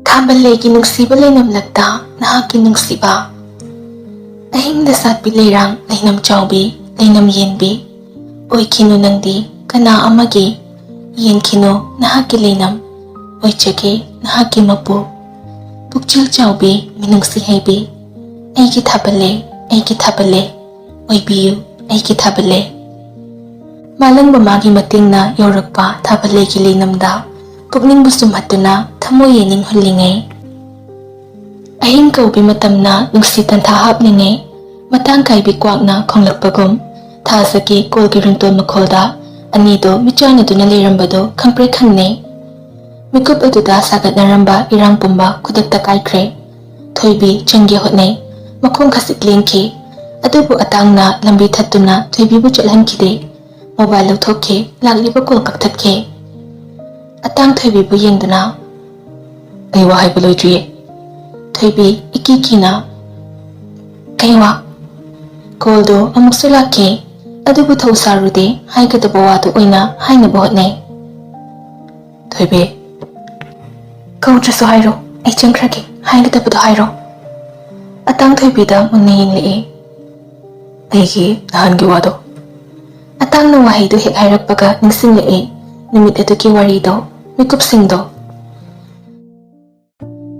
Thabalegi nungsiba lainamlakta nahaki nungsiba ahingda satpi leirang lainam chaubi lainam yenbi oikino nangdi kana amagi yenkino nahaki lainam oichage nahaki mapu pukchil chaubi minungsi haibi aigi thabale oibiyu aigi thabale malangba magi matingna yorakpa thabalegi lainamda pukning busum hatuna thamo yening hullingai ahing kaubi matamna nungsi tantha hapningai matang kaibi kwakna khonglakpagum thasaki kolgi rington makholda anido michana duna leirambado khangpre khangne mikup aduda sagatnaramba irang pumba kudakta kaikre thoibi changi hotnai makhong khasik lengki adubu atangna lambi thattuna thoibi bu chalhankhide mobile lauthokhe lagliba kol kakthatke atang thoibi bu yengduna aiwa haibu loidriye thoibi ikikina kaiwa koldo amuksu lakhe adubu thausarude haigadaba wadu oina hainaba hotnai thoibi kautrasu hairo ai changkrake haigadabado hairo atang thoibida munna yenglei aigi nahangi wado atangna wahaidu hek hairakpaga ningsinglei numit aduki warido mikupsingdo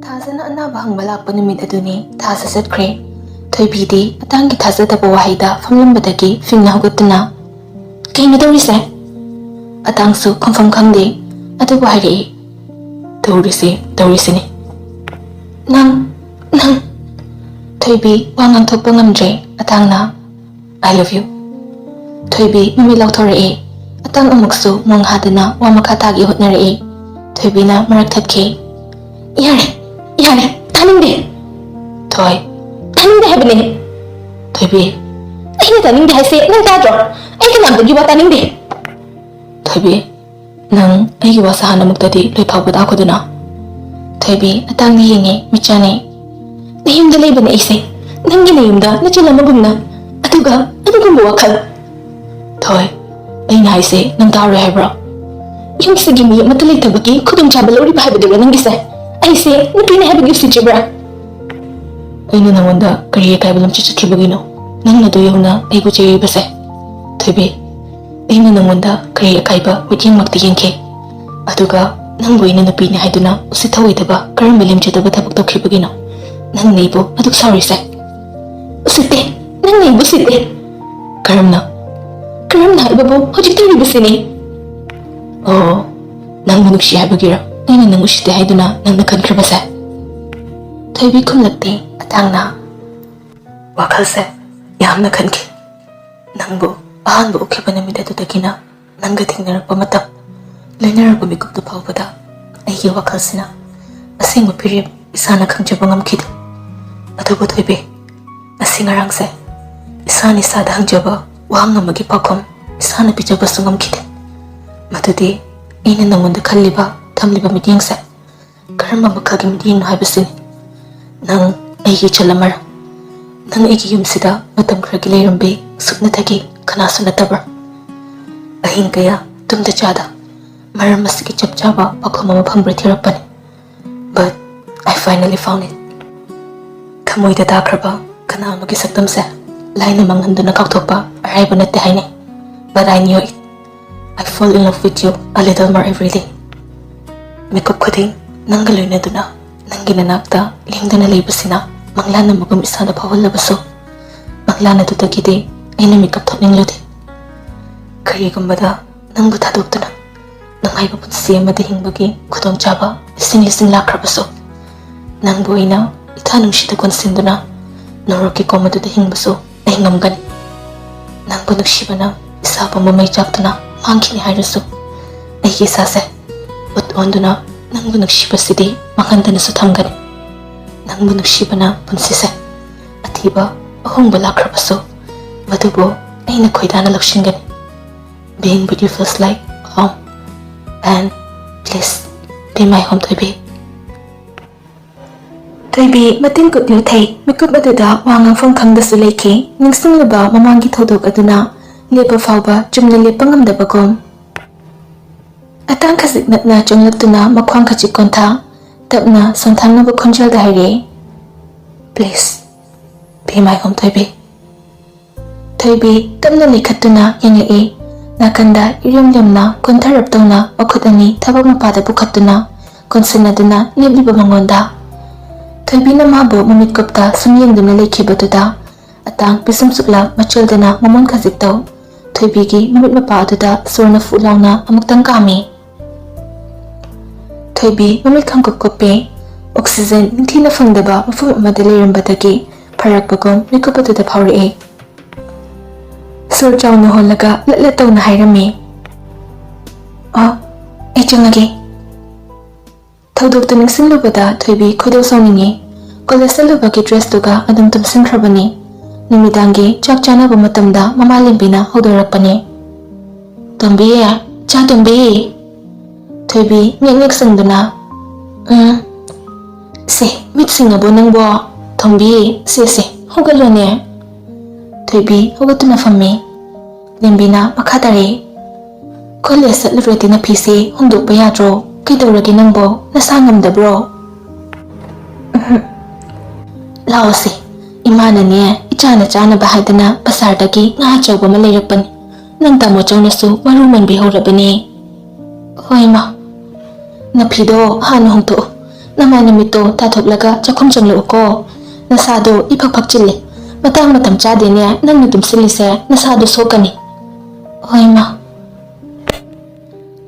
thasana anaba hangba lakpa numit aduni thasa satkre thoibidi atangi thasataba wahida famlambadagi fingna hugatuna kaina dawrise atangsu khomfam khangde adubu hairei taurisini nang thoibi wangang thokpa ngamdre atangna I love you thoibi mami lauthorei atang amuksu mong hadana wamakha thagi hotnarei thoibina marak thatke yare taningde thoi taningde habne thoibi aina taningde haise nang tadro ai kanam bugi wa taningde thoibi nang aigi wa sahana muktadi loi phawbada khoduna thoibi atangni yenge michane nayumda leibane aise nangi nayumda nachilamagumna aduga wakhal thoi aina haise nang taro haibra yumsigi mi matalai tabaki khudum chaba lori bhaibadura nangi sai aise nupina habagi sijibra aina nangonda kari kaibalam chichikibagino nangna do yona aigu jeyibase thoibi aina nangonda kari akaiba mityang makti yengke aduga nangbu ina nupini haiduna usithawaidaba karamba lemchadaba thabak tawkhibagino nang neibu aduk saurise usitte nang neibu sitte karamna haibabu hojik taribasini oh nang nungsi haibagira aina nang usitte haiduna nangna khankrabase thoibi khumlakti atangna wakhalse yamna khanki nangbu ahanbu ukhiba namida dudagina nangga thingnarakpa matam loinaragba mikupta phawbada aigi wakhalsina asingba pirib isana khangjaba ngamkhide adubu thoibi asingarangse isani sada hangjaba wangamagi pakhom isana pijaba sungamkhide madudi aina nangonda khalliba thamliba mityengse karamba makhagi mityengno haibasini nang aigi chalamar nang aigi yumsida matam khragi leirambe suknathagi khanasu natabra ahin kaya tumda chada maram masigi chapchaba pakhom ama phambra thirakpani but I finally found it thamoida dakraba kana amagi saktamse laina manghanduna kauthokpa araiba natte haine but I knew it I fall in love with you a little more every day makeup khuding nangga loinaduna nangi nanakta lingdana leibasina manglana magum isana phawalabasu manglana dudagide aina makeup thokninglode karigumbada nangbu thadoktuna nangaiba punsi amada hingbagi khudongchaba lising lakrabasu nangbu aina itha nungshida konsinduna noroki komaduda hingbasu ai ngamgani nangbu nuksibana isaba mamai chaktuna mangkhini hairasu aigi sase ut onduna nangbu nuksibasidi manghandanasu thamgani nangbu nuksibana punsise athiba ahongba lakrabasu madubu aina khoidana laksingani being with you feels like home and please be my home thoibi thoibi mating kutlu thai mikup aduda wangang phang khangdasu leiki ningsinglaba mamangi thodok aduna lepa fawba chumna lepa ngamdabagom atang khasik natna chonglaptuna makhwang khachik kontha ꯇꯞꯅ ꯁꯣꯟꯊꯥꯡꯅꯕ ꯈꯣꯟꯖꯦꯜꯗ ꯍꯥꯏꯔꯛꯏ, "Please, be my home, ꯊꯣꯏꯕꯤ." ꯊꯣꯏꯕꯤ ꯇꯞꯅ ꯂꯩꯈꯠꯇꯨꯅ ꯌꯦꯡꯂꯛꯏ. ꯅꯥꯀꯟꯗ ꯏꯔꯦꯝ-ꯂꯦꯝꯅ ꯀꯣꯟꯊꯔꯞ ꯇꯧꯅ ꯃꯈꯨꯠ ꯑꯅꯤ ꯊꯕꯛ ꯃꯄꯥꯗ ꯄꯨꯈꯠꯇꯨꯅ ꯀꯣꯟꯁꯤꯟꯅꯗꯨꯅ ꯂꯦꯞꯂꯤꯕ ꯃꯉꯣꯟꯗ. ꯊꯣꯏꯕꯤꯅ ꯃꯥꯕꯨ ꯃꯃꯤꯠ ꯀꯨꯞꯇ ꯁꯨꯝ ꯌꯦꯡꯗꯨꯅ ꯂꯩꯈꯤꯕꯗꯨꯗ ꯑꯇꯥꯡ ꯄꯤꯁꯨꯝ ꯁꯨꯛꯂ ꯃꯆꯜꯗꯅ ꯃꯃꯣꯟ ꯈꯖꯤꯛ ꯇꯧ ꯊꯣꯏꯕꯤꯒꯤ ꯃꯃꯤꯠ ꯃꯄꯥ ꯑꯗꯨꯗ ꯁꯣꯔꯅ ꯐꯨꯠ ꯂꯥꯎꯅ ꯑꯃꯨꯛꯇꯪ ꯀꯥꯝꯃꯤ. ꯊꯣꯏꯕꯤ ꯃꯃꯤꯠ ꯈꯪꯀꯨꯞ ꯀꯨꯞꯄꯤ. ꯑꯣꯛꯁꯤꯖꯦꯟ ꯅꯤꯡꯊꯤꯅ ꯐꯪꯗꯕ ꯃꯐꯝ ꯑꯃꯗ ꯂꯩꯔꯝꯕꯗꯒꯤ ꯐꯔꯛꯄꯒꯨꯝ ꯃꯤꯀꯨꯞ ꯑꯗꯨꯗ ꯐꯥꯎꯔꯛꯏ. ꯁꯣꯔ ꯆꯥꯎꯅ ꯍꯣꯜꯂꯒ ꯂꯠ ꯇꯧꯅ ꯍꯥꯏꯔꯝꯃꯤ, "ꯑꯩ ꯆꯪꯉꯒꯦ." ꯊꯧꯗꯣꯛꯇꯨ ꯅꯤꯡꯁꯤꯡꯂꯨꯕꯗ ꯊꯣꯏꯕꯤ ꯈꯣꯏꯗꯧ ꯁꯥꯎꯅꯤꯡꯉꯤ. ꯀꯣꯂꯦꯖ ꯆꯠꯂꯨꯕꯒꯤ ꯗ꯭ꯔꯦꯁꯇꯨꯒ ꯑꯗꯨꯝ ꯇꯨꯝꯁꯤꯟꯈ꯭ꯔꯕꯅꯤ. ꯅꯨꯃꯤꯗꯥꯡꯒꯤ ꯆꯥꯛ ꯆꯥꯅꯕ ꯃꯇꯝꯗ ꯃꯃꯥꯂꯦꯝꯕꯤꯅ ꯍꯧꯗꯣꯔꯛꯄꯅꯤ. "ꯇꯣꯝꯕꯤ, ꯆꯥ ꯇꯣꯝꯕꯤ." ꯊꯣꯏꯕꯤ ꯉꯦꯛ ꯁꯪꯗꯨꯅ, "ꯁꯦ, ꯃꯤꯠ ꯁꯤꯡꯉꯕꯣ ꯅꯪꯕꯣ? ꯊꯣꯝꯕꯤ, ꯁꯦ, ꯍꯧꯒꯠꯂꯣꯅꯦ." ꯊꯣꯏꯕꯤ ꯍꯧꯒꯠꯇꯨꯅ ꯐꯝꯃꯤ. ꯂꯦꯝꯕꯤꯅ ꯃꯈꯥ ꯇꯥꯔꯛꯏ, "ꯀꯣꯂꯦꯖ ꯆꯠꯂꯨꯔꯗꯤ ꯅꯐꯤꯁꯦ ꯍꯣꯡꯗꯣꯛꯄ ꯌꯥꯗ꯭ꯔꯣ? ꯀꯩꯗꯧꯔꯒꯦ ꯅꯪꯕꯣ? ꯅꯁꯥ ꯉꯝꯗꯕ꯭ꯔꯣ?" "ꯂꯥꯛꯑꯣꯁꯦ, ꯏꯃꯥꯅꯅꯦ ꯏꯆꯥꯅ ꯆꯥꯅꯕ ꯍꯥꯏꯗꯅ ꯕꯖꯥꯔꯗꯒꯤ ꯉꯥ ꯑꯆꯧꯕ ꯑꯃ ꯂꯩꯔꯛꯄꯅꯤ. ꯅꯪ ꯇꯥꯃꯣ ꯆꯧꯅꯁꯨ ꯃꯔꯨ ꯃꯟꯕꯤꯍꯧꯔꯕꯅꯦ." "ꯍꯣꯏ ꯏꯃꯥ." "ꯅꯐꯤꯗꯣ ꯍꯥꯟꯅ ꯍꯣꯡꯗꯣꯛꯑꯣ. ꯅꯃꯥꯏ ꯅꯨꯃꯤꯠꯇꯣ ꯇꯥꯊꯣꯛꯂꯒ ꯆꯥꯛꯈꯨꯝ ꯆꯪꯂꯛꯎꯀꯣ. ꯅꯁꯥꯗꯣ ꯏꯐꯛ ꯐꯛꯆꯤꯜꯂꯦ. ꯃꯇꯥꯡ ꯃꯇꯝ ꯆꯥꯗꯦꯅꯦ ꯅꯪꯅ ꯇꯨꯝꯁꯤꯜꯂꯤꯁꯦ. ꯅꯁꯥꯗꯣ ꯁꯣꯛꯀꯅꯤ." "ꯍꯣꯏ ꯏꯃꯥ."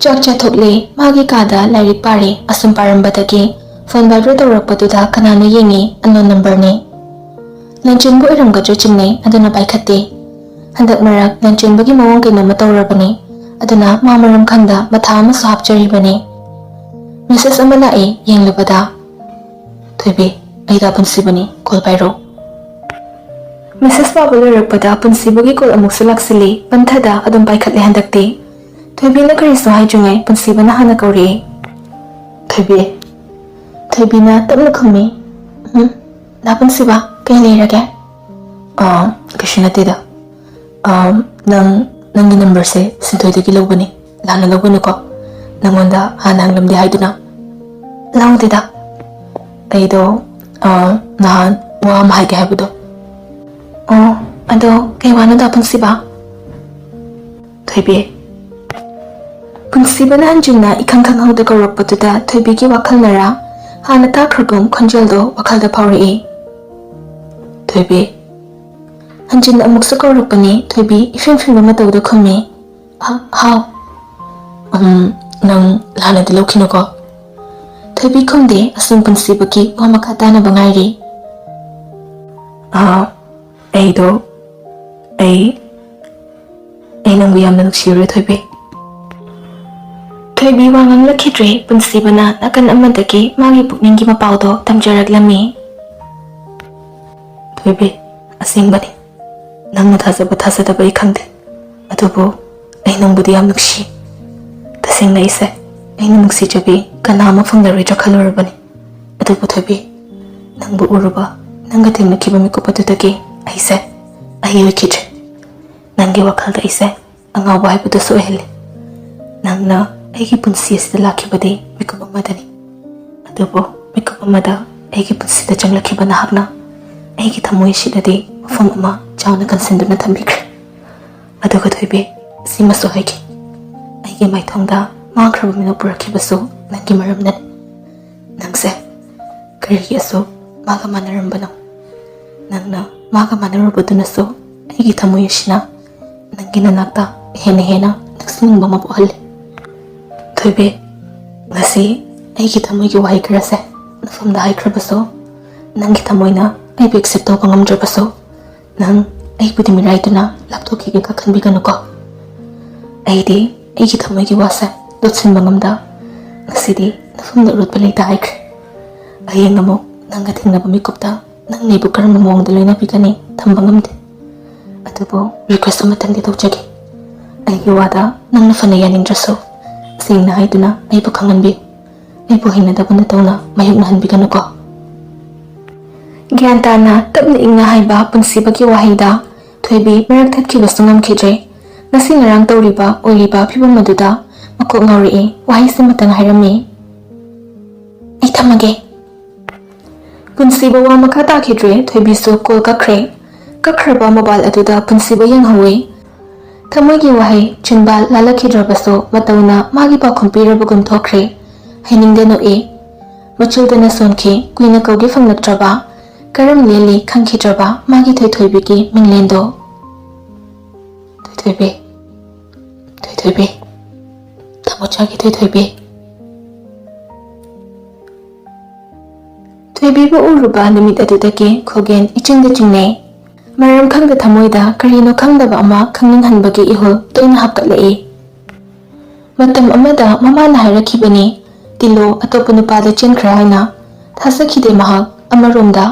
ꯆꯥꯛ ꯆꯥꯊꯣꯛꯂꯦ. ꯃꯥꯒꯤ ꯀꯥꯗ ꯂꯥꯏꯔꯤꯛ ꯄꯥꯔꯤ. ꯑꯁꯨꯝ ꯄꯥꯔꯝꯕꯗꯒꯤ ꯐꯣꯟ ꯚꯥꯏꯕ꯭ꯔꯦꯠ ꯇꯧꯔꯛꯄꯗꯨꯗ ꯀꯅꯥꯅꯣ ꯌꯦꯡꯉꯤ. ꯑꯟꯅꯣꯟ ꯅꯝꯕꯔꯅꯤ. ꯂꯟꯆꯦꯟꯕꯨ ꯑꯣꯏꯔꯝꯒꯗ꯭ꯔꯥ ꯆꯤꯡꯅꯩ. ꯑꯗꯨꯅ ꯄꯥꯏꯈꯠꯇꯦ. ꯍꯟꯗꯛ ꯃꯔꯛ ꯂꯟꯆꯦꯟꯕꯒꯤ ꯃꯑꯣꯡ ꯀꯩꯅꯣꯝꯃ ꯇꯧꯔꯕꯅꯤ. ꯑꯗꯨꯅ ꯃꯥ ꯃꯔꯝ ꯈꯪꯗ ꯃꯊꯥ ꯑꯃꯁꯨ ꯍꯥꯞꯆꯔꯤꯕꯅꯤ. ꯃꯦꯁꯦꯖ ꯑꯃ ꯂꯥꯛꯏ. ꯌꯦꯡꯂꯨꯕꯗ, "ꯊꯣꯏꯕꯤ, ꯑꯩ ꯄꯨꯟꯁꯤꯕꯅꯤ. ꯀꯣꯜ ꯄꯥꯏꯔꯣ." ꯃꯦꯁꯦꯖ ꯄꯥꯕ ꯂꯣꯏꯔꯛꯄꯗ ꯄꯨꯟꯁꯤꯕꯒꯤ ꯀꯣꯜ ꯑꯃꯨꯛꯁꯨ ꯂꯥꯛꯁꯤꯜꯂꯤ. ꯄꯟꯊꯗ ꯑꯗꯨꯝ ꯄꯥꯏꯈꯠꯂꯦ ꯍꯟꯗꯛꯇꯤ. ꯊꯣꯏꯕꯤꯅ ꯀꯔꯤꯁꯨ ꯍꯥꯏꯗ꯭ꯔꯤꯉꯩ ꯄꯨꯟꯁꯤꯕꯅ ꯍꯥꯟꯅ ꯀꯧꯔꯛꯏ. "ꯊꯣꯏꯕꯤ." ꯊꯣꯏꯕꯤꯅ ꯇꯞꯅ ꯈꯨꯝꯃꯤ. "ꯄꯨꯟꯁꯤꯕ, ꯀꯩ ꯂꯩꯔꯒꯦ?" "ꯀꯩꯁꯨ ꯅꯠꯇꯦꯗ. ꯅꯪꯒꯤ ꯅꯝꯕꯔꯁꯦ ꯁꯤꯟꯊꯣꯏꯗꯒꯤ ꯂꯧꯕꯅꯤ. ꯂꯥꯟꯅ ꯂꯧꯒꯅꯨꯀꯣ. ꯅꯪꯉꯣꯟꯗ ꯍꯥꯟꯅ ꯍꯪꯂꯝꯗꯦ ꯍꯥꯏꯗꯨꯅ." "ꯂꯧꯗꯦꯗ." "ꯑꯩꯗꯣ ꯅꯍꯥꯟ ꯋꯥ ꯑꯃ ꯍꯥꯏꯒꯦ ꯍꯥꯏꯕꯗꯣ." "ꯑꯗꯣ ꯀꯩ ꯋꯥꯅꯣ ꯄꯨꯟꯁꯤꯕ?" "ꯊꯣꯏꯕꯤ." ꯄꯨꯟꯁꯤꯕꯅ ꯍꯟꯖꯤꯟꯅ ꯏꯈꯪ ꯈꯪꯍꯧꯗ ꯀꯧꯔꯛꯄꯗꯨꯗ ꯊꯣꯏꯕꯤꯒꯤ ꯋꯥꯈꯜꯅꯔꯥ ꯍꯥꯟꯅ ꯇꯥꯈ꯭ꯔꯒꯨꯝ ꯈꯣꯟꯖꯦꯜꯗꯣ ꯋꯥꯈꯜꯗ ꯐꯥꯎꯔꯛꯏ. "ꯊꯣꯏꯕꯤ." ꯍꯟꯖꯤꯟꯅ ꯑꯃꯨꯛꯁꯨ ꯀꯧꯔꯛꯄꯅꯤ. ꯊꯣꯏꯕꯤ ꯏꯐꯤꯡ ꯐꯤꯡꯕ ꯃꯇꯧꯗ ꯈꯨꯝꯃꯤ. "ꯍꯥꯎ." "ꯅꯪ ꯂꯥꯟꯅꯗꯤ ꯂꯧꯈꯤꯅꯨꯀꯣ." ꯊꯣꯏꯕꯤ ꯈꯨꯝꯗꯦ. ꯑꯁꯨꯝ ꯄꯨꯟꯁꯤꯕꯒꯤ ꯋꯥ ꯃꯈꯥ ꯇꯥꯅꯕ ꯉꯥꯏꯔꯤ. ꯑꯩ ꯅꯪꯕꯨ ꯌꯥꯝꯅ ꯅꯨꯡꯁꯤꯔꯨꯔꯦ ꯊꯣꯏꯕꯤ." ꯊꯣꯏꯕꯤ ꯋꯥ ꯉꯥꯡꯂꯛꯈꯤꯗ꯭ꯔꯦ. ꯄꯨꯟꯁꯤꯕꯅ ꯅꯥꯀꯟ ꯑꯃꯗꯒꯤ ꯃꯥꯒꯤ ꯄꯨꯛꯅꯤꯡꯒꯤ ꯃꯄꯥꯎꯗꯣ ꯇꯝꯖꯔꯛꯂꯝꯃꯤ. "ꯊꯣꯏꯕꯤ, ꯑꯁꯦꯡꯕꯅꯤ. ꯅꯪꯅ ꯊꯥꯖꯕ ꯊꯥꯖꯗꯕ ꯑꯩ ꯈꯪꯗꯦ. ꯑꯗꯨꯕꯨ ꯑꯩ ꯅꯪꯕꯨꯗꯤ ꯌꯥꯝ ꯅꯨꯡꯁꯤ. ꯇꯁꯦꯡꯅ ꯑꯩꯅ ꯅꯨꯡꯁꯤꯖꯕꯤ ꯀꯅꯥ ꯑꯃ ꯐꯪꯂꯔꯣꯏꯗ꯭ꯔꯥ ꯈꯜꯂꯨꯔꯕꯅꯤ. ꯑꯗꯨꯕꯨ ꯊꯣꯏꯕꯤ, ꯅꯪꯕꯨ ꯎꯔꯨꯕ, ꯅꯪꯒ ꯊꯦꯡꯅꯈꯤꯕ ꯃꯤꯀꯨꯞ ꯑꯗꯨꯗꯒꯤ ꯑꯩ ꯑꯣꯏꯈꯤꯗ꯭ꯔꯦ. ꯅꯪꯒꯤ ꯋꯥꯈꯜꯗ ꯑꯉꯥꯎꯕ ꯍꯥꯏꯕꯗꯨꯁꯨ ꯑꯣꯏꯍꯜꯂꯤ. ꯅꯪꯅ ꯑꯩꯒꯤ ꯄꯨꯟꯁꯤ ꯑꯁꯤꯗ ꯂꯥꯛꯈꯤꯕꯗꯤ ꯃꯤꯀꯨꯞ ꯑꯃꯗꯅꯤ. ꯑꯗꯨꯕꯨ ꯃꯤꯀꯨꯞ ꯑꯃꯗ ꯑꯩꯒꯤ ꯄꯨꯟꯁꯤꯗ ꯆꯪꯂꯛꯈꯤꯕ ꯅꯍꯥꯛꯅ ꯑꯩꯒꯤ ꯊꯃꯣꯏ ꯑꯁꯤꯗꯗꯤ ꯃꯐꯝ ꯑꯃ ꯆꯥꯎꯅ ꯀꯟꯁꯤꯟꯗꯨꯅ ꯊꯝꯕꯤꯈ꯭ꯔꯦ. ꯑꯗꯨꯒ ꯊꯣꯏꯕꯤ, ꯁꯤꯃꯁꯨ ꯍꯥꯏꯒꯦ. ꯑꯩꯒꯤ ꯃꯥꯏꯊꯣꯡꯗ ꯃꯥꯡꯈ꯭ꯔꯕ ꯃꯤꯅ ꯄꯨꯔꯛꯈꯤꯕꯁꯨ ꯅꯪꯒꯤ ꯃꯔꯝꯅꯅꯤ. ꯅꯪꯁꯦ ꯀꯔꯤꯒꯤ ꯑꯁꯨꯛ ꯃꯥꯒ ꯃꯥꯟꯅꯔꯝꯕꯅꯣ? ꯅꯪꯅ ꯃꯥꯒ ꯃꯥꯟꯅꯔꯨꯕꯗꯨꯅꯁꯨ ꯑꯩꯒꯤ ꯊꯃꯣꯏ ꯑꯁꯤꯅ ꯅꯪꯒꯤ ꯅꯅꯥꯛꯇ ꯍꯦꯟꯅ ꯅꯛꯁꯤꯟꯅꯤꯡꯕ ꯑꯃ ꯄꯣꯛꯍꯜꯂꯤ. ꯊꯣꯏꯕꯤ, ꯉꯁꯤ ꯑꯩꯒꯤ ꯊꯃꯣꯏꯒꯤ ꯋꯥꯍꯩ ꯈꯔꯁꯦ ꯅꯐꯝꯗ ꯍꯥꯏꯈ꯭ꯔꯕꯁꯨ, ꯅꯪꯒꯤ ꯊꯃꯣꯏꯅ ꯑꯩꯕꯨ ꯑꯦꯛꯁꯦꯞ ꯇꯧꯕ ꯉꯝꯗ꯭ꯔꯕꯁꯨ, ꯅꯪ ꯑꯩꯕꯨꯗꯤ ꯃꯤꯔꯥꯏꯗꯨꯅ ꯂꯥꯞꯊꯣꯛꯈꯤꯒꯦ ꯈꯟꯕꯤꯒꯅꯨꯀꯣ. ꯑꯩꯗꯤ ꯑꯩꯒꯤ ꯊꯃꯣꯏꯒꯤ ꯋꯥꯁꯦ ꯂꯣꯠꯁꯤꯟꯕ ꯉꯝꯗ ꯉꯁꯤꯗꯤ ꯅꯐꯝꯗ ꯎꯔꯨꯠꯄ ꯂꯩꯇ ꯍꯥꯏꯈ꯭ꯔꯦ. ꯍꯌꯦꯡ ꯑꯃꯨꯛ ꯅꯪꯒ ꯊꯦꯡꯅꯕ ꯃꯤꯀꯨꯞꯇ ꯅꯪꯅ ꯑꯩꯕꯨ ꯀꯔꯝꯕ ꯃꯑꯣꯡꯗ ꯂꯣꯏꯅꯕꯤꯒꯅꯤ ꯊꯝꯕ ꯉꯝꯗꯦ. ꯑꯗꯨꯕꯨ ꯔꯤꯀ꯭ꯋꯦꯁ ꯑꯃꯇꯪꯗꯤ ꯇꯧꯖꯒꯦ. ꯑꯩꯒꯤ ꯋꯥꯗ ꯅꯪꯅ ꯐꯅ ꯌꯥꯅꯤꯡꯗ꯭ꯔꯁꯨ ꯁꯦꯡꯅ ꯍꯥꯏꯗꯨꯅ ꯑꯩꯕꯨ ꯈꯪꯍꯟꯕꯤꯌꯨ. ꯑꯩꯕꯨ ꯍꯩꯅꯗꯕ ꯇꯧꯅ ꯃꯥꯌꯣꯛꯅꯍꯟꯕꯤꯒꯅꯨꯀꯣ." ꯒ꯭ꯌꯥꯟ ꯇꯥꯅ ꯇꯞꯅ ꯏꯪꯅ ꯍꯥꯏꯕ ꯄꯨꯟꯁꯤꯕꯒꯤ ꯋꯥꯍꯩꯗ ꯊꯣꯏꯕꯤ ꯃꯔꯛ ꯊꯠꯈꯤꯕꯁꯨ ꯉꯝꯈꯤꯗ꯭ꯔꯦ. ꯉꯁꯤ ꯉꯔꯥꯡ ꯑꯣꯏꯔꯤꯕ ꯐꯤꯕꯝ ꯑꯗꯨꯗ ꯃꯀꯣꯛ ꯉꯥꯎꯔꯛꯏ. ꯋꯥꯍꯩꯁꯤꯃꯇꯪ ꯍꯥꯏꯔꯝꯃꯤ. "ꯑꯩ ꯊꯝꯃꯒꯦ." ꯊꯝꯃꯒꯦ ꯄꯨꯟꯁꯤꯕ ꯋꯥ ꯃꯈꯥ ꯇꯥꯈꯤꯗ꯭ꯔꯦ ꯊꯣꯏꯕꯤꯁꯨ ꯀꯣꯜ ꯀꯛꯈ꯭ꯔꯦ ꯀꯛꯈ꯭ꯔꯕ ꯃꯣꯕꯥꯏꯜ ꯑꯗꯨꯗ ꯄꯨꯟꯁꯤꯕ ꯌꯦꯡꯍꯧꯏ ꯊꯃꯣꯏꯒꯤ ꯋꯥꯍꯩ ꯆꯤꯟꯕꯥꯜ ꯂꯥꯜꯂꯛꯈꯤꯗ꯭ꯔꯕꯁꯨ ꯃꯇꯧꯅ ꯃꯥꯒꯤ ꯄꯥꯎꯈꯨꯝ ꯄꯤꯔꯕꯒꯨꯝ ꯊꯣꯛꯈ꯭ꯔꯦ ꯍꯩꯅꯤꯡꯗ ꯅꯣꯛꯏ ꯃꯆꯨꯜꯗꯅ ꯁꯣꯟꯈꯤ ꯀꯨꯏꯅ ꯀꯧꯒꯦ ꯐꯪꯂꯛꯇ꯭ꯔꯕ ꯀꯔꯝ ꯂꯦꯜꯂꯤ ꯈꯪꯈꯤꯗ꯭ꯔꯕ ꯃꯥꯒꯤ ꯊꯣꯏꯊꯣꯏꯕꯤꯒꯤ ꯃꯤꯡꯂꯦꯟꯗꯣ ꯊꯣꯏꯊꯣꯏꯕꯤ ꯊꯣꯏꯊꯣꯏꯕꯤ ꯊꯃꯣꯆꯥꯒꯤ ꯊꯣꯏꯊꯣꯏꯕꯤ ꯊꯣꯏꯕꯤꯕꯨ ꯎꯔꯨꯕ ꯅꯨꯃꯤꯠ ꯑꯗꯨꯗꯒꯤ ꯈꯣꯒꯦꯟ ꯏꯆꯤꯡꯗ ꯆꯤꯡꯅꯩ ꯃꯔꯝ ꯈꯪꯗ ꯊꯃꯣꯏꯗ ꯀꯔꯤꯅꯣ ꯈꯪꯗꯕ ꯑꯃ ꯈꯪꯅꯤꯡꯍꯟꯕꯒꯤ ꯏꯍꯨꯜ ꯇꯣꯏꯅ ꯍꯥꯞꯀꯠꯂꯛꯏ ꯃꯇꯝ ꯑꯃꯗ ꯃꯃꯥꯅ ꯍꯥꯏꯔꯛꯈꯤꯕꯅꯤ ꯇꯤꯂꯣ ꯑꯇꯣꯞꯄ ꯅꯨꯄꯥꯗ ꯆꯦꯟꯈ꯭ꯔꯦ ꯍꯥꯏꯅ ꯊꯥꯖꯈꯤꯗꯦ ꯃꯍꯥꯛ ꯑꯃꯔꯣꯝꯗ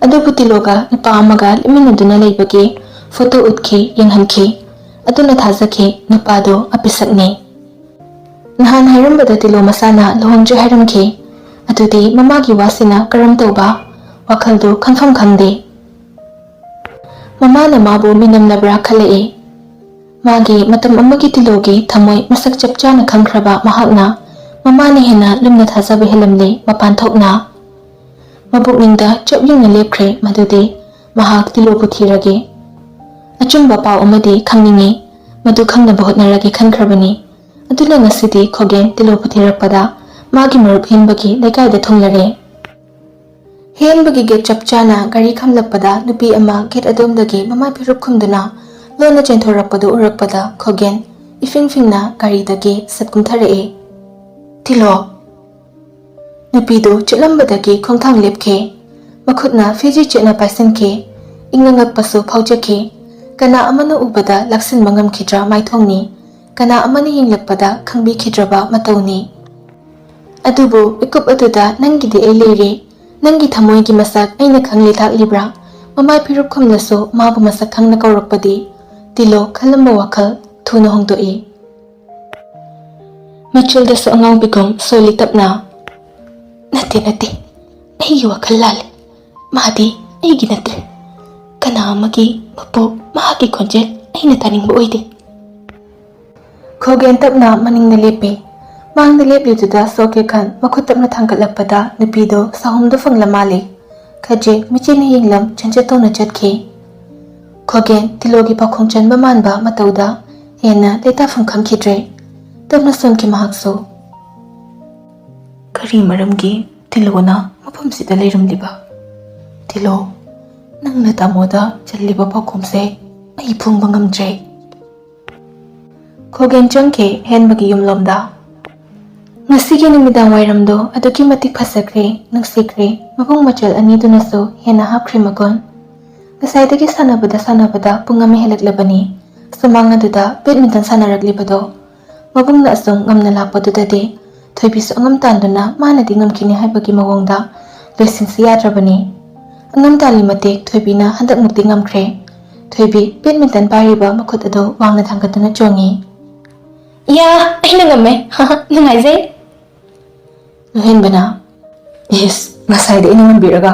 ꯑꯗꯨꯕꯨ ꯇꯤꯂꯣꯒ ꯅꯨꯄꯥ ꯑꯃꯒ ꯂꯦꯞꯃꯤꯟꯅꯗꯨꯅ ꯂꯩꯕꯒꯤ ꯐꯣꯇꯣ ꯎꯠꯈꯤ ꯌꯦꯡꯍꯟꯈꯤ ꯑꯗꯨꯅ ꯊꯥꯖꯈꯤ ꯅꯨꯄꯥꯗꯣ ꯑꯄꯤꯁꯛꯅꯤ ꯅꯍꯥꯟ ꯍꯥꯏꯔꯝꯕꯗ ꯇꯤꯂꯣ ꯃꯁꯥꯅ ꯂꯨꯍꯣꯡꯗ꯭ꯔꯦ ꯍꯥꯏꯔꯝꯈꯤ ꯑꯗꯨꯗꯤ ꯃꯃꯥꯒꯤ ꯋꯥꯁꯤꯅ ꯀꯔꯝ ꯇꯧꯕ ꯋꯥꯈꯜꯗꯨ ꯈꯟꯐꯝ ꯈꯪꯗꯦ ꯃꯃꯥꯅ ꯃꯥꯕꯨ ꯃꯤꯅꯝꯂꯕ꯭ꯔꯥ ꯈꯜꯂꯛꯏ ꯃꯥꯒꯤ ꯃꯇꯝ ꯑꯃꯒꯤ ꯇꯤꯂꯣꯒꯤ ꯊꯃꯣꯏ ꯃꯁꯛ ꯆꯞ ꯆꯥꯅ ꯈꯪꯈ꯭ꯔꯕ ꯃꯍꯥꯛꯅ ꯃꯃꯥꯅ ꯍꯦꯟꯅ ꯂꯨꯝꯅ ꯊꯥꯖꯕ ꯍꯦꯜꯂꯝꯂꯦ ꯃꯄꯥꯟ ꯊꯣꯛꯅ ꯃꯕꯨꯛꯅꯤꯡꯗ ꯆꯞ ꯌꯨꯡꯅ ꯂꯦꯞꯈ꯭ꯔꯦ ꯃꯗꯨꯗꯤ ꯃꯍꯥꯛ ꯇꯤꯂꯣꯕꯨ ꯊꯤꯔꯒꯦ ꯑꯆꯨꯝꯕ ꯄꯥꯎ ꯑꯃꯗꯤ ꯈꯪꯅꯤꯡꯉꯤ ꯃꯗꯨ ꯈꯪꯅꯕ ꯍꯣꯠꯅꯔꯒꯦ ꯈꯟꯈ꯭ꯔꯕꯅꯤ ꯑꯗꯨꯅ ꯉꯁꯤꯗꯤ ꯈꯣꯒꯦꯟ ꯇꯤꯂꯣꯕꯨ ꯊꯤꯔꯛꯄꯗ ꯃꯥꯒꯤ ꯃꯔꯨꯞ ꯍꯦꯟꯕꯒꯤ ꯂꯩꯀꯥꯏꯗ ꯊꯨꯡꯂꯔꯦ ꯍꯦꯟꯕꯒꯤ ꯒꯦꯠ ꯆꯞ ꯆꯥꯅ ꯒꯥꯔꯤ ꯈꯝꯂꯛꯄꯗ ꯅꯨꯄꯤ ꯑꯃ ꯒꯦꯠ ꯑꯗꯣꯝꯗꯒꯤ ꯃꯃꯥꯏ ꯐꯤꯔꯨꯞ ꯈꯨꯝꯗꯨꯅ ꯂꯣꯟꯅ ꯆꯦꯟꯊꯣꯔꯛꯄꯗꯨ ꯎꯔꯛꯄꯗ ꯈꯣꯒꯦꯟ ꯏꯐꯤꯡ ꯐꯤꯡꯅ ꯒꯥꯔꯤꯗꯒꯤ ꯁꯠ ꯀꯨꯝꯊꯔꯛꯏ ꯇꯤꯂꯣ ꯅꯨꯄꯤꯗꯨ ꯆꯠꯂꯝꯕꯗꯒꯤ ꯈꯣꯡꯊꯥꯡ ꯂꯦꯞꯈꯤ ꯃꯈꯨꯠꯅ ꯐꯤꯖꯤ ꯆꯦꯠꯅ ꯄꯥꯏꯁꯤꯟꯈꯤ ꯏꯪꯅ ꯉꯛꯄꯁꯨ ꯐꯥꯎꯖꯈꯤ ꯀꯅꯥ ꯑꯃꯅ ꯎꯕꯗ ꯂꯥꯛꯁꯤꯟꯕ ꯉꯝꯈꯤꯗ꯭ꯔꯥ ꯃꯥꯏꯊꯣꯡꯅꯤ ꯀꯅꯥ ꯑꯃꯅ ꯌꯦꯡꯂꯛꯄꯗ ꯈꯪꯕꯤꯈꯤꯗ꯭ꯔꯕ ꯃꯇꯧꯅꯤ ꯑꯗꯨꯕꯨ ꯃꯤꯀꯨꯞ ꯑꯗꯨꯗ ꯅꯪꯒꯤꯗꯤ ꯑꯩ ꯂꯩꯔꯤ ꯅꯪꯒꯤ ꯊꯃꯣꯏꯒꯤ ꯃꯁꯛ ꯑꯩꯅ ꯈꯪꯂꯤ ꯇꯥꯛꯂꯤꯕ꯭ꯔꯥ ꯃꯃꯥꯏ ꯐꯤꯔꯨꯞ ꯈꯨꯝꯂꯁꯨ ꯃꯥꯕꯨ ꯃꯁꯛ ꯈꯪꯅ ꯀꯧꯔꯛꯄꯗꯤ ꯇꯤꯂꯣ ꯈꯜꯂꯝꯕ ꯋꯥꯈꯜ ꯊꯨꯅ ꯍꯣꯡꯗꯣꯛꯏ ꯃꯆꯨꯜꯗꯁꯨ ꯑꯉꯥꯎꯕꯤꯒꯨꯝ ꯁꯣꯜꯂꯤ ꯇꯞꯅ ꯅꯠꯇꯦ ꯑꯩꯒꯤ ꯋꯥꯈꯜ ꯂꯥꯜꯂꯤ ꯃꯥꯗꯤ ꯑꯩꯒꯤ ꯅꯠꯇ꯭ꯔꯦ ꯀꯅꯥ ꯑꯃꯒꯤ ꯃꯄꯣꯛ ꯃꯍꯥꯛꯀꯤ ꯈꯣꯟꯖꯦꯜ ꯑꯩꯅ ꯇꯥꯅꯤꯡꯕ ꯑꯣꯏꯗꯦ ꯈꯣꯒꯦꯟ ꯇꯞꯅ ꯃꯅꯤꯡꯗ ꯂꯦꯞꯄꯤ ꯃꯥꯡꯗ ꯂꯦꯞꯂꯤꯗꯨꯗ ꯁꯣꯛꯀꯦ ꯈꯟ ꯃꯈꯨꯠ ꯇꯞꯅ ꯊꯥꯡꯒꯠꯂꯛꯄꯗ ꯅꯨꯄꯤꯗꯣ ꯁꯥꯍꯨꯝꯗ ꯐꯪꯂ ꯃꯥꯜꯂꯤ ꯈꯖꯤꯛ ꯃꯤꯆꯤꯟꯅ ꯌꯦꯡꯂꯝ ꯆꯟꯖꯠ ꯇꯧꯅ ꯆꯠꯈꯤ ꯈꯣꯒꯦꯟ ꯇꯤꯂꯣꯒꯤ ꯄꯥꯎꯈꯣꯡ ꯆꯟꯕ ꯃꯥꯟꯕ ꯃꯇꯧꯗ ꯍꯦꯟꯅ ꯂꯩꯇꯥꯐꯝ ꯈꯪꯈꯤꯗ꯭ꯔꯦ ꯇꯞꯅ ꯁꯣꯟꯈꯤ ꯃꯍꯥꯛꯁꯨ ꯀꯔꯤ ꯃꯔꯝꯒꯤ ꯇꯤꯂꯣꯅ ꯃꯐꯝꯁꯤꯗ ꯂꯩꯔꯝꯂꯤꯕ ꯇꯤꯂꯣ ꯅꯪꯅ ꯇꯥꯃꯣꯗ ꯆꯜꯂꯤꯕ ꯄꯥꯎꯈꯨꯝꯁꯦ ꯑꯩ ꯐꯨꯡꯕ ꯉꯝꯗ꯭ꯔꯦ ꯈꯣꯒꯦꯟ ꯆꯪꯈꯤ ꯍꯦꯟꯕꯒꯤ ꯌꯨꯝꯂꯣꯝꯗ ꯉꯁꯤꯒꯤ ꯅꯨꯃꯤꯗꯥꯡ ꯋꯥꯏꯔꯝꯗꯣ ꯑꯗꯨꯛꯀꯤ ꯃꯇꯤꯛ ꯐꯖꯈ꯭ꯔꯦ ꯅꯨꯡꯁꯤꯈ꯭ꯔꯦ ꯃꯕꯨꯡ ꯃꯆꯜ ꯑꯅꯤꯗꯨꯅꯁꯨ ꯍꯦꯟꯅ ꯍꯥꯞꯈ꯭ꯔꯦ ꯃꯒꯨꯟ ꯉꯁꯥꯏꯗꯒꯤ ꯁꯥꯟꯅꯕꯗ ꯄꯨꯡ ꯑꯃ ꯍꯦꯜꯂꯛꯂꯕꯅꯤ ꯁꯨꯃꯥꯡ ꯑꯗꯨꯗ ꯕꯦꯠꯃꯤꯟꯇꯟ ꯁꯥꯟꯅꯔꯛꯂꯤꯕꯗꯣ ꯃꯕꯨꯡꯅ ꯑꯁꯨꯝ ꯉꯝꯅ ꯂꯥꯛꯄꯗꯨꯗꯗꯤ ꯊꯣꯏꯕꯤꯁꯨ ꯑꯉꯝ तांदुना मानदी ngमखिनी हाइबगी मगोंदा लेसिंगसी याद्रबनी angam tali matek thoibina handak mukti ngamkhre thoibi badminton pariba makhut ado wangna thangkatuna chongi ya aina ngame ha nangai jai lohen bana yes ngasai de ina ngambiraga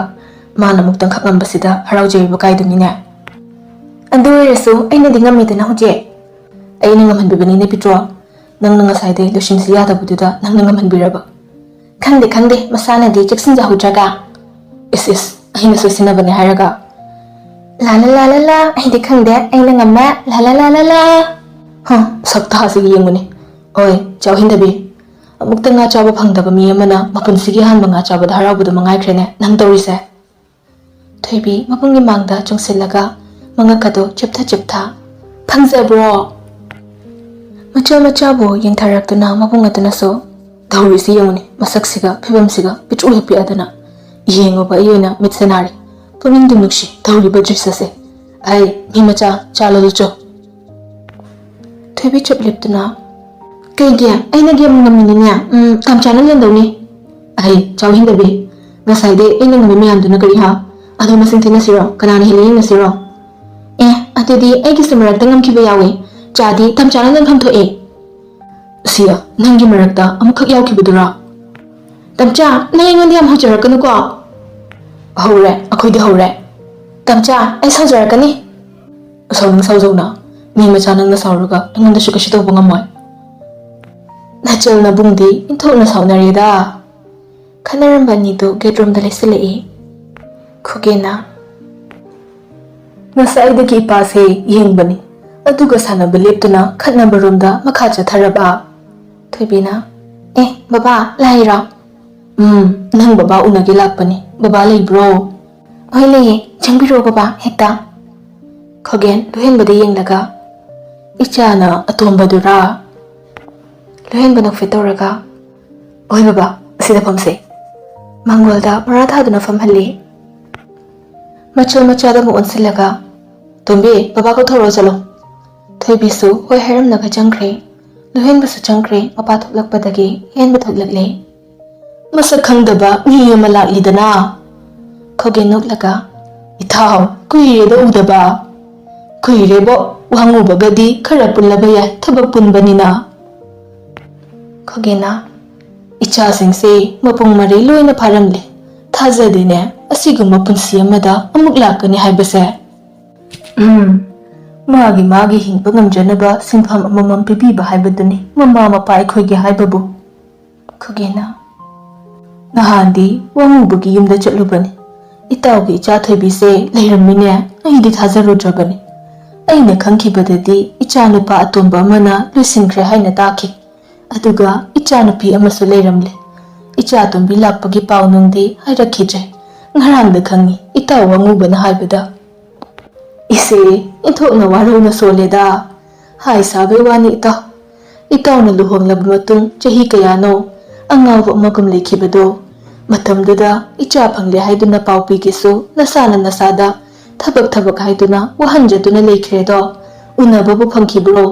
mana muktang khakam basida harau jei bakai dunine adu resu aina di ngami dana huje aina ngaman bibani ne pitro nang ngasai de lesinsi yada bududa nang ngaman biraba khangde masana di jackson ja hujaga is aina sosina bane haraga la aina khangde aina ngamma la ha sakta sigi yengune oi chaw hindabi amukta nga chawa phangdaba mi amana mapunsigi hanba nga chawa da harabudu mangai khrene nang torise thoibi mapungi mangda chungsilaga mangakado cheptha phangzabro macha bo yengtharaktuna mapungatuna so dhaurisi yengune masaksiga phibamsiga pichu hepi adana yengoba yena mitsenari puning dumukshi dhauri bajrisase ai mimacha chalo lucho thoibi chapliptuna kay game aina game ngamininya tamchana lendawni ai chawhindabi ngasai de aina ngami miyamduna kari ha adu masingthina siro kanana heli ngasiro atudi aigi samarakta ngamkiba yawe chadi tamchana lenpham thoe sia nangi marakta amukhak yawkibudura tamcha nai ngondi am hojarakanu ko hore akhoi hore tamcha ai saujarakani saujona mi macha nang na sauruga angonda shu kashi tawba ngamoy nachal na bungdi inthok na saunarida ꯈꯟꯅꯔꯝꯕ ꯑꯅꯤꯗꯨ ꯒꯦꯠꯔꯨꯝꯗ ꯂꯩꯁꯤꯜꯂꯛꯏ꯫ ꯈꯨꯒꯦꯟꯅ ꯉꯁꯥꯏꯗꯒꯤ ꯏꯄꯥꯁꯦ ꯌꯦꯡꯕꯅꯤ ꯑꯗꯨꯒ ꯁꯥꯟꯅꯕ ꯂꯦꯞꯇꯨꯅ ꯈꯠꯅꯕꯔꯣꯝꯗ ꯃꯈꯥ ꯆꯠꯊꯔꯕ꯫ ꯊꯣꯏꯕꯤꯅ ꯕꯕꯥ ꯂꯥꯛꯏꯔꯣ? ꯅꯪ ꯕꯕꯥ ꯎꯅꯒꯦ ꯂꯥꯛꯄꯅꯤ꯫ ꯕꯕꯥ ꯂꯩꯕ꯭ꯔꯣ? ꯍꯣꯏ ꯂꯩꯌꯦ, ꯆꯪꯕꯤꯔꯛꯑꯣ ꯕꯕꯥ ꯍꯦꯛꯇ꯫ ꯈꯒꯦꯟ ꯂꯨꯍꯦꯟꯕꯗ ꯌꯦꯡꯂꯒ ꯏꯆꯥꯅ ꯑꯇꯣꯝꯕꯗꯨꯔꯥ? ꯂꯨꯍꯦꯟꯕ ꯅꯣꯛꯐꯦꯠ ꯇꯧꯔꯒ ꯍꯣꯏ ꯕꯕꯥ, ꯑꯁꯤꯗ ꯐꯝꯁꯦ꯫ ꯃꯥꯡꯒꯣꯜꯗ ꯃꯣꯔꯥ ꯊꯥꯗꯨꯅ ꯐꯝꯍꯜꯂꯤ꯫ ꯃꯆꯜ ꯃꯆꯥꯗ ꯑꯃꯨꯛ ꯑꯣꯟꯁꯤꯜꯂꯒ ꯇꯣꯝꯕꯤ ꯕꯕꯥ ꯀꯧꯊꯣꯔꯛꯑꯣ ꯆꯠꯂꯣ꯫ ꯊꯣꯏꯕꯤꯁꯨ ꯍꯣꯏ ꯍꯥꯏꯔꯝꯂꯒ ꯆꯪꯈ꯭ꯔꯦ꯫ ꯂꯨꯍꯦꯟꯕꯁꯨ ꯆꯪꯈ꯭ꯔꯦ꯫ ꯃꯄꯥ ꯊꯣꯛꯂꯛꯄꯗꯒꯤ ꯍꯦꯟꯕ ꯊꯣꯛꯂꯛꯂꯦ꯫ ꯃꯁꯛ ꯈꯪꯗꯕ ꯃꯤ ꯑꯃ ꯂꯥꯛꯂꯤꯗꯅ꯫ ꯈꯒꯦꯟ ꯅꯣꯛꯂꯒ ꯏꯊꯥꯎ ꯀꯨꯏꯔꯦꯗ ꯎꯗꯕ꯫ ꯀꯨꯏꯔꯦꯕꯣ, ꯋꯥꯡꯉꯨꯕꯒꯗꯤ ꯈꯔ ꯄꯨꯜꯂꯕ ꯌꯥꯏ, ꯊꯕꯛ ꯄꯨꯟꯕꯅꯤꯅ꯫ ꯈꯒꯦꯟꯅ ꯏꯆꯥꯁꯤꯡꯁꯦ ꯃꯄꯨꯡ ꯃꯔꯩ ꯂꯣꯏꯅ ꯐꯥꯔꯝꯂꯦ꯫ ꯊꯥꯖꯗꯦꯅꯦ ꯑꯁꯤꯒꯨꯝꯕ ꯄꯨꯟꯁꯤ ꯑꯃꯗ ꯑꯃꯨꯛ ꯂꯥꯛꯀꯅꯤ ꯍꯥꯏꯕꯁꯦ꯫ ꯃꯥꯒꯤ ꯍꯤꯡꯕ ꯉꯝꯖꯅꯕ ꯁꯤꯟꯐꯝ ꯑꯃꯃꯝ ꯄꯤꯕꯤꯕ ꯍꯥꯏꯕꯗꯨꯅꯤ ꯃꯃꯥ ꯃꯄꯥ ꯑꯩꯈꯣꯏꯒꯤ ꯍꯥꯏꯕꯕꯨ꯫ ꯈꯒꯦꯟꯅ ꯅꯍꯥꯟꯗꯤ ꯋꯥꯡꯉꯨꯕꯒꯤ ꯌꯨꯝꯗ ꯆꯠꯂꯨꯕꯅꯤ꯫ ꯏꯇꯥꯎꯒꯤ ꯏꯆꯥ ꯊꯣꯏꯕꯤꯁꯦ ꯂꯩꯔꯝꯃꯤꯅꯦ꯫ ꯑꯩꯗꯤ ꯊꯥꯖꯔꯨꯗ꯭ꯔꯕꯅꯤ꯫ ꯑꯩꯅ ꯈꯪꯈꯤꯕꯗꯗꯤ ꯏꯆꯥ ꯅꯨꯄꯥ ꯑꯇꯣꯝꯕ ꯑꯃꯅ ꯂꯣꯏꯁꯤꯟꯈ꯭ꯔꯦ ꯍꯥꯏꯅ ꯇꯥꯈꯤ꯫ ꯑꯗꯨꯒ ꯏꯆꯥ ꯅꯨꯄꯤ ꯑꯃꯁꯨ ꯂꯩꯔꯝꯂꯦ꯫ ꯏꯆꯥ ꯑꯇꯣꯝꯕꯤ ꯂꯥꯛꯄꯒꯤ ꯄꯥꯎ ꯅꯨꯡꯗꯤ ꯍꯥꯏꯔꯛꯈꯤꯗ꯭ꯔꯦ꯫ ꯉꯔꯥꯡꯗ ꯈꯪꯉꯤ ꯏꯇꯥꯎ ꯋꯥꯡꯉꯨꯕꯅ ꯍꯥꯏꯕꯗ꯫ ꯏꯁꯦ ꯏꯟꯊꯣꯛꯅ ꯋꯥꯔꯧꯅ ꯁꯣꯜꯂꯦꯗ꯫ ꯍꯥꯏ ꯁꯥꯕꯩ ꯋꯥꯅꯤ ꯏꯇꯥꯎ꯫ ꯏꯇꯥꯎꯅ ꯂꯨꯍꯣꯡꯂꯕ ꯃꯇꯨꯡ ꯆꯍꯤ ꯀꯌꯥꯅꯣ ꯑꯉꯥꯎꯕ ꯑꯃꯒꯨꯝ ꯂꯩꯈꯤꯕꯗꯣ꯫ ꯃꯇꯝꯗꯨꯗ ꯏꯆꯥ ꯐꯪꯂꯦ ꯍꯥꯏꯗꯨꯅ ꯄꯥꯎ ꯄꯤꯒꯦꯁꯨ ꯅꯁꯥꯅ ꯅꯁꯥꯗ ꯊꯕꯛ ꯍꯥꯏꯗꯨꯅ ꯋꯥꯍꯟꯖꯗꯨꯅ ꯂꯩꯈ꯭ꯔꯦꯗꯣ꯫ ꯎꯅꯕꯕꯨ ꯐꯪꯈꯤꯕ꯭ꯔꯣ?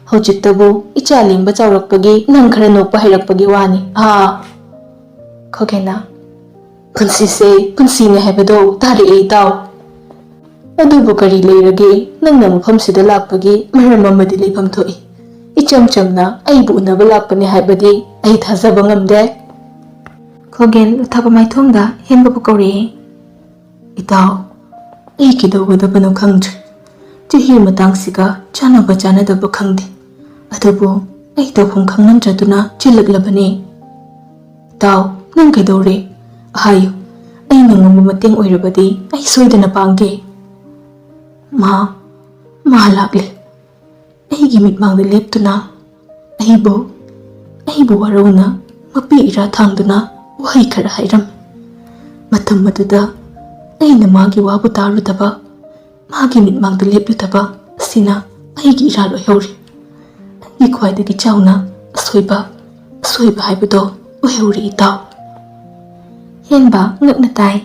ꯍꯧꯖꯤꯛꯇꯕꯨ ꯏꯆꯥ ꯂꯦꯡꯕ ꯆꯥꯎꯔꯛꯄꯒꯤ ꯅꯪ ꯈꯔ ꯅꯣꯛꯄ ꯍꯩꯔꯛꯄꯒꯤ ꯋꯥꯅꯤ꯫ ꯈꯒꯦꯟꯅ ꯄꯨꯟꯁꯤꯁꯦ ꯄꯨꯟꯁꯤꯅꯦ ꯍꯥꯏꯕꯗꯣ ꯇꯥꯔꯛꯑꯦ ꯏꯇꯥꯎ꯫ ꯑꯗꯨꯕꯨ ꯀꯔꯤ ꯂꯩꯔꯒꯦ, ꯅꯪꯅ ꯃꯐꯝꯁꯤꯗ ꯂꯥꯛꯄꯒꯤ ꯃꯔꯝ ꯑꯃꯗꯤ ꯂꯩꯐꯝ ꯊꯣꯛꯏ꯫ ꯏꯆꯝ ꯆꯝꯅ ꯑꯩꯕꯨ ꯎꯅꯕ ꯂꯥꯛꯄꯅꯤ ꯍꯥꯏꯕꯗꯤ ꯑꯩ ꯊꯥꯖꯕ ꯉꯝꯗꯦ꯫ ꯈꯒꯦꯟ ꯂꯨꯊꯕ ꯃꯥꯏꯊꯣꯡꯗ ꯍꯦꯟꯕꯕꯨ ꯀꯧꯔꯛꯏ꯫ ꯏꯇꯥꯎ, ꯑꯩ ꯀꯩꯗꯧꯒꯗꯕꯅꯣ ꯈꯪꯗ꯭ꯔꯦ꯫ ꯆꯍꯤ ꯃꯇꯥꯡꯁꯤꯒ ꯆꯥꯟꯅꯕ ꯆꯥꯟꯅꯗꯕ ꯈꯪꯗꯦ꯫ ꯑꯗꯨꯕꯨ ꯑꯩ ꯇꯧꯐꯝ ꯈꯪꯂꯝꯗ꯭ꯔꯗꯨꯅ ꯆꯤꯜꯂꯛꯂꯕꯅꯤ꯫ ꯏꯇꯥꯎ, ꯅꯪ ꯀꯩꯗꯧꯔꯦ? ꯍꯥꯏꯌꯨ, ꯑꯩꯅ ꯉꯝꯕ ꯃꯇꯦꯡ ꯑꯣꯏꯔꯕꯗꯤ ꯑꯩ ꯁꯣꯏꯗꯅ ꯄꯥꯡꯒꯦ꯫ ꯃꯥ ꯂꯥꯛꯂꯦ꯫ ꯑꯩꯒꯤ ꯃꯤꯠꯃꯥꯡꯗ ꯂꯦꯞꯇꯨꯅ ꯑꯩꯕꯨ ꯋꯥꯔꯧꯅ ꯃꯄꯤ ꯏꯔꯥ ꯊꯥꯡꯗꯨꯅ ꯋꯥꯍꯩ ꯈꯔ ꯍꯥꯏꯔꯝꯃꯤ꯫ ꯃꯇꯝ ꯑꯗꯨꯗ ꯑꯩꯅ ꯃꯥꯒꯤ ꯋꯥꯕꯨ ꯇꯥꯔꯨꯗꯕ, ꯃꯥꯒꯤ ꯃꯤꯠꯃꯥꯡꯗ ꯂꯦꯞꯂꯨꯗꯕ ꯑꯁꯤꯅ ꯑꯩꯒꯤ ꯏꯔꯥꯜ ꯑꯣꯏꯍꯧꯔꯤ꯫ ꯑꯩꯒꯤ ꯈ꯭ꯋꯥꯏꯗꯒꯤ ꯆꯥꯎꯅ ꯑꯁꯣꯏꯕ ꯍꯥꯏꯕꯗꯣ ꯑꯣꯏꯍꯧꯔꯤ ꯏꯇꯥꯎ꯫ ꯍꯦꯟꯕ ꯉꯛꯅ ꯇꯥꯏ꯫